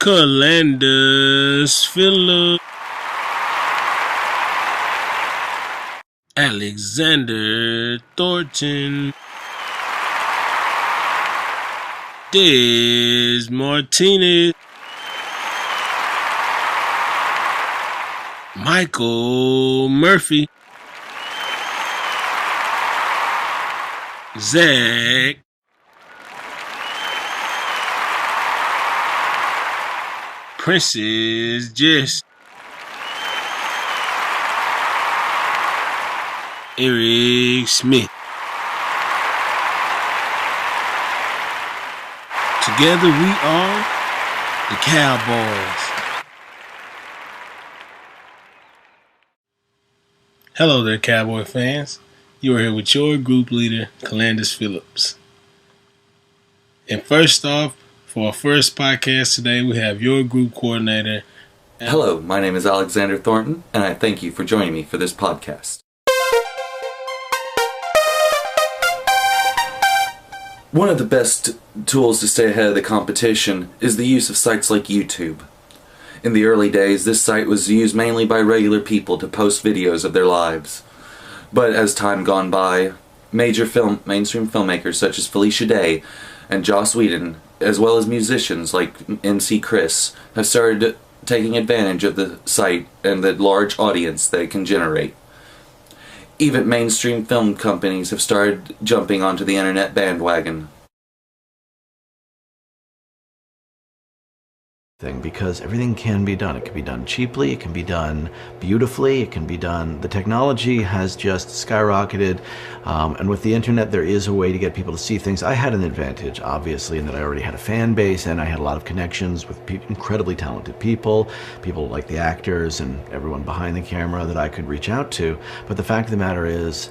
Calandus Phillip, Alexander Thornton, Des Martinez, Michael Murphy, Zach, Princess Jess, Eric Smith. Together we are the Cowboys. Hello there, Cowboy fans. You are here with your group leader, Calandus Phillips. And first off, for our first podcast today, we have your group coordinator. Hello, my name is Alexander Thornton, and I thank you for joining me for this podcast. One of the best tools to stay ahead of the competition is the use of sites like YouTube. In the early days, this site was used mainly by regular people to post videos of their lives. But as time gone by, mainstream filmmakers such as Felicia Day and Joss Whedon, as well as musicians like MC Chris, have started taking advantage of the site and the large audience that it can generate. Even mainstream film companies have started jumping onto the internet bandwagon. Because everything can be done. It can be done cheaply, it can be done beautifully, it can be done. The technology has just skyrocketed, and with the internet there is a way to get people to see things. I had an advantage, obviously, in that I already had a fan base and I had a lot of connections with incredibly talented people like the actors and everyone behind the camera that I could reach out to. But the fact of the matter is,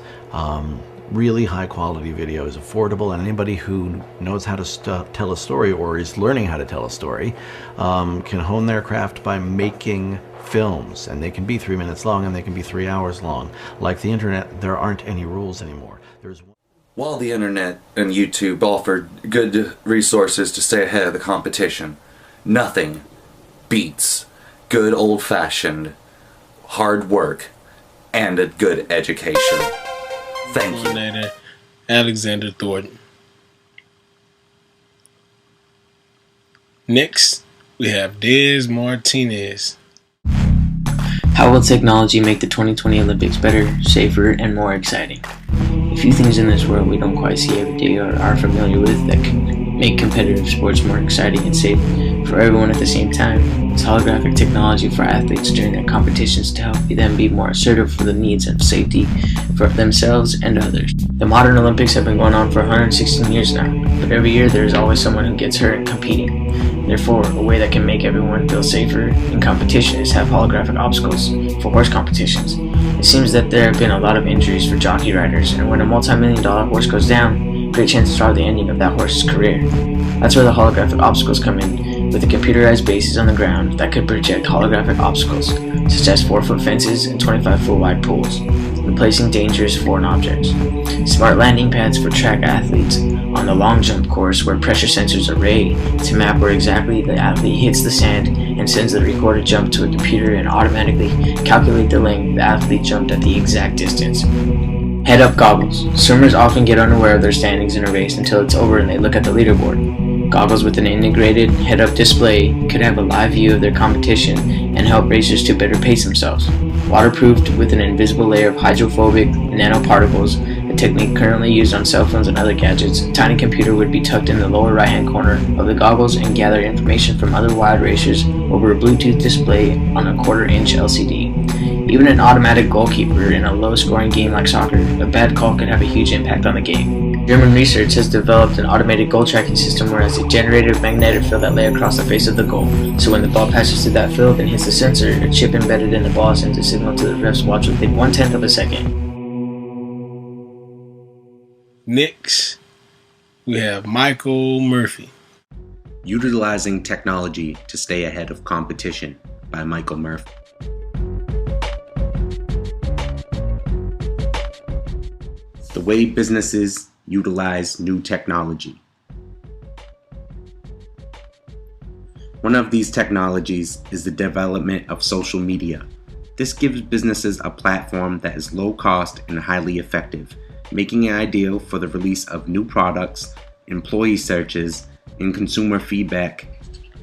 really high quality video is affordable, and anybody who knows how to tell a story or is learning how to tell a story can hone their craft by making films, and they can be 3 minutes long and they can be 3 hours long. Like the internet, there aren't any rules anymore. While the internet and YouTube offer good resources to stay ahead of the competition, nothing beats good old-fashioned hard work and a good education. Thank you. Alexander Thornton. Next, we have Des Martinez. How will technology make the 2020 Olympics better, safer, and more exciting? A few things in this world we don't quite see every day or are familiar with that can make competitive sports more exciting and safe for everyone at the same time. It's holographic technology for athletes during their competitions to help them be more assertive for the needs of safety for themselves and others. The modern Olympics have been going on for 116 years now, but every year there is always someone who gets hurt competing. Therefore, a way that can make everyone feel safer in competition is have holographic obstacles for horse competitions. It seems that there have been a lot of injuries for jockey riders, and when a multi-million-dollar horse goes down, great chances are the ending of that horse's career. That's where the holographic obstacles come in, with the computerized bases on the ground that could project holographic obstacles, such as 4-foot fences and 25-foot wide pools, replacing dangerous foreign objects. Smart landing pads for track athletes on the long jump course where pressure sensors are ready to map where exactly the athlete hits the sand and sends the recorded jump to a computer and automatically calculate the length the athlete jumped at the exact distance. Head-up goggles. Swimmers often get unaware of their standings in a race until it's over and they look at the leaderboard. Goggles with an integrated head-up display could have a live view of their competition and help racers to better pace themselves. Waterproofed with an invisible layer of hydrophobic nanoparticles, a technique currently used on cell phones and other gadgets, a tiny computer would be tucked in the lower right-hand corner of the goggles and gather information from other wild racers over a Bluetooth display on a 1/4-inch LCD. Even an automatic goalkeeper in a low-scoring game like soccer, a bad call could have a huge impact on the game. German research has developed an automated goal tracking system where it's a generated magnetic field that lay across the face of the goal. So when the ball passes through that field and hits the sensor, a chip embedded in the ball sends a signal to the ref's watch within 1/10 of a second. Next, we have Michael Murphy. Utilizing Technology to Stay Ahead of Competition by Michael Murphy. The way businesses utilize new technology. One of these technologies is the development of social media. This gives businesses a platform that is low cost and highly effective, making it ideal for the release of new products, employee searches, and consumer feedback.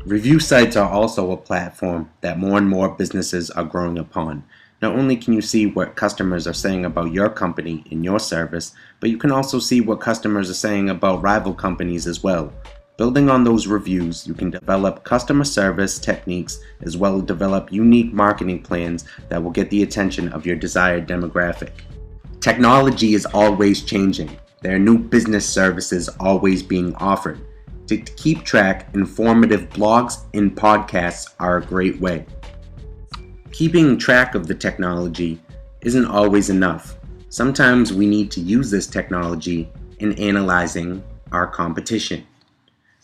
Review sites are also a platform that more and more businesses are growing upon. Not only can you see what customers are saying about your company and your service, but you can also see what customers are saying about rival companies as well. Building on those reviews, you can develop customer service techniques as well as develop unique marketing plans that will get the attention of your desired demographic. Technology is always changing. There are new business services always being offered. To keep track, informative blogs and podcasts are a great way. Keeping track of the technology isn't always enough. Sometimes we need to use this technology in analyzing our competition.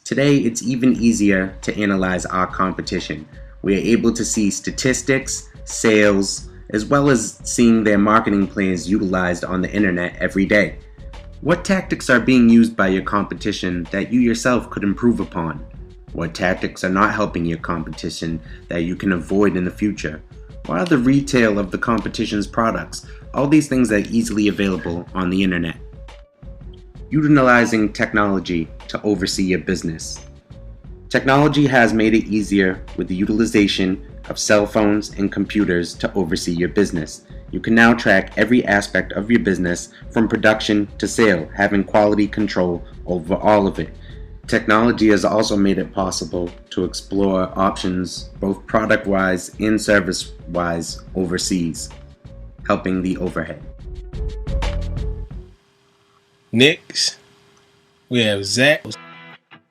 Today, it's even easier to analyze our competition. We are able to see statistics, sales, as well as seeing their marketing plans utilized on the internet every day. What tactics are being used by your competition that you yourself could improve upon? What tactics are not helping your competition that you can avoid in the future? What are the retail of the competition's products? All these things are easily available on the internet. Utilizing technology to oversee your business. Technology has made it easier with the utilization of cell phones and computers to oversee your business. You can now track every aspect of your business from production to sale, having quality control over all of it. Technology has also made it possible to explore options both product-wise and service-wise overseas, helping the overhead. Next, we have Zach.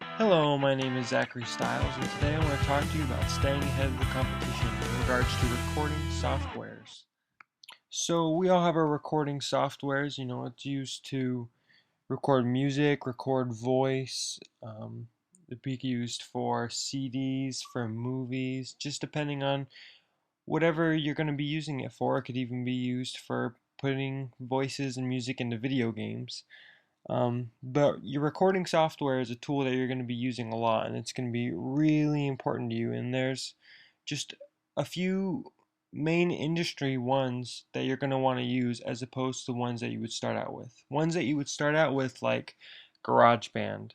Hello, my name is Zachary Stiles, and today I want to talk to you about staying ahead of the competition in regards to recording softwares. So we all have our recording softwares. It's used to record music, record voice. It'd be used for CDs, for movies, just depending on whatever you're going to be using it for. It could even be used for putting voices and music into video games. But your recording software is a tool that you're going to be using a lot, and it's going to be really important to you. And there's just a few main industry ones that you're going to want to use as opposed to the ones that you would start out with. Ones that you would start out with, like GarageBand.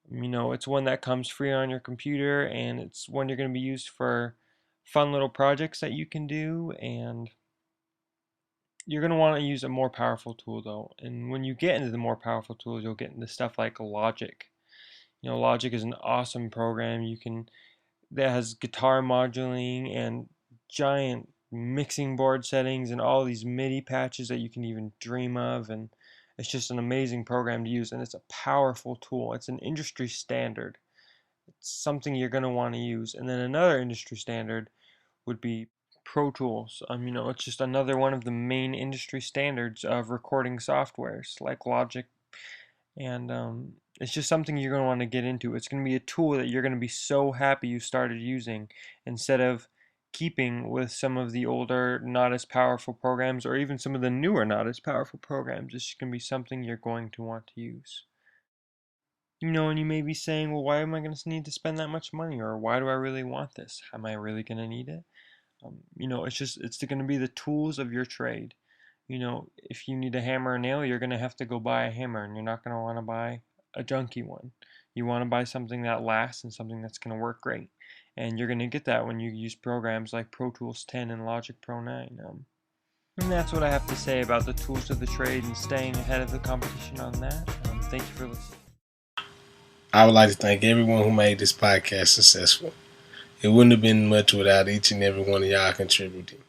It's one that comes free on your computer, and it's one you're going to be used for fun little projects that you can do, and you're going to want to use a more powerful tool though. And when you get into the more powerful tools, you'll get into stuff like Logic. Logic is an awesome program that has guitar modulating and giant mixing board settings and all these MIDI patches that you can even dream of, and it's just an amazing program to use, and it's a powerful tool. It's an industry standard. It's something you're going to want to use. And then another industry standard would be Pro Tools. It's just another one of the main industry standards of recording softwares like Logic, and it's just something you're going to want to get into. It's going to be a tool that you're going to be so happy you started using instead of keeping with some of the older, not as powerful programs, or even some of the newer, not as powerful programs. It's just going to be something you're going to want to use. And you may be saying, well, why am I going to need to spend that much money? Or why do I really want this? Am I really going to need it? It's going to be the tools of your trade. If you need a hammer or nail, you're going to have to go buy a hammer, and you're not going to want to buy a junky one. You want to buy something that lasts and something that's going to work great. And you're going to get that when you use programs like Pro Tools 10 and Logic Pro 9. And that's what I have to say about the tools of the trade and staying ahead of the competition on that. Thank you for listening. I would like to thank everyone who made this podcast successful. It wouldn't have been much without each and every one of y'all contributing.